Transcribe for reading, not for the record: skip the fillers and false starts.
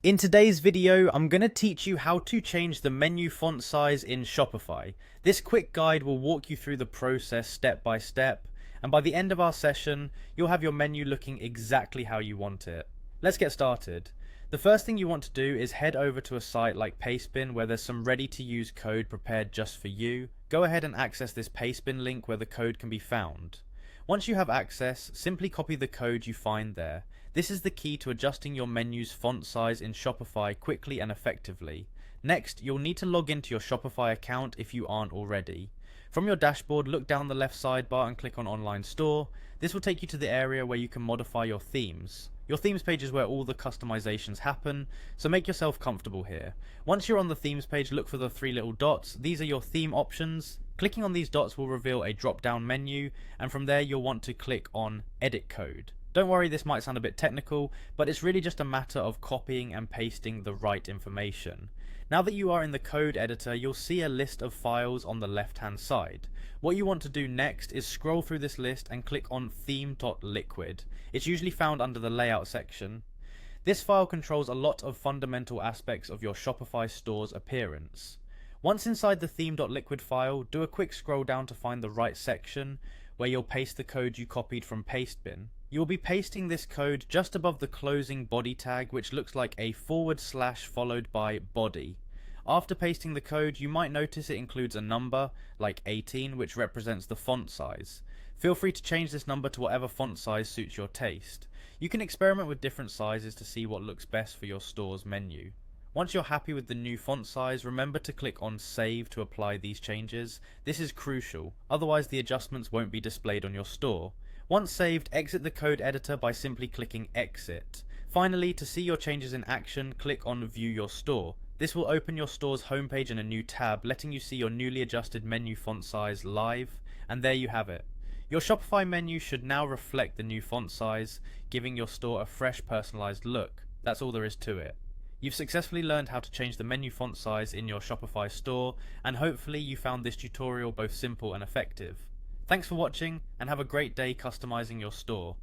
In today's video, I'm going to teach you how to change the menu font size in Shopify. This quick guide will walk you through the process step by step, and by the end of our session, you'll have your menu looking exactly how you want it. Let's get started. The first thing you want to do is head over to a site like Pastebin where there's some ready-to-use code prepared just for you. Go ahead and access this Pastebin link where the code can be found. Once you have access, simply copy the code you find there. This is the key to adjusting your menu's font size in Shopify quickly and effectively. Next, you'll need to log into your Shopify account if you aren't already. From your dashboard, look down the left sidebar and click on Online Store. This will take you to the area where you can modify your themes. Your themes page is where all the customizations happen, so make yourself comfortable here. Once you're on the themes page, look for the three little dots. These are your theme options. Clicking on these dots will reveal a drop-down menu, and from there you'll want to click on Edit Code. Don't worry, this might sound a bit technical, but it's really just a matter of copying and pasting the right information. Now that you are in the code editor, you'll see a list of files on the left-hand side. What you want to do next is scroll through this list and click on theme.liquid. It's usually found under the layout section. This file controls a lot of fundamental aspects of your Shopify store's appearance. Once inside the theme.liquid file, do a quick scroll down to find the right section where you'll paste the code you copied from Pastebin. You will be pasting this code just above the closing body tag, which looks like a / followed by body. After pasting the code, you might notice it includes a number, like 18, which represents the font size. Feel free to change this number to whatever font size suits your taste. You can experiment with different sizes to see what looks best for your store's menu. Once you're happy with the new font size, remember to click on Save to apply these changes. This is crucial, otherwise the adjustments won't be displayed on your store. Once saved, exit the code editor by simply clicking Exit. Finally, to see your changes in action, click on View Your Store. This will open your store's homepage in a new tab, letting you see your newly adjusted menu font size live, and there you have it. Your Shopify menu should now reflect the new font size, giving your store a fresh, personalized look. That's all there is to it. You've successfully learned how to change the menu font size in your Shopify store, and hopefully you found this tutorial both simple and effective. Thanks for watching, and have a great day customizing your store.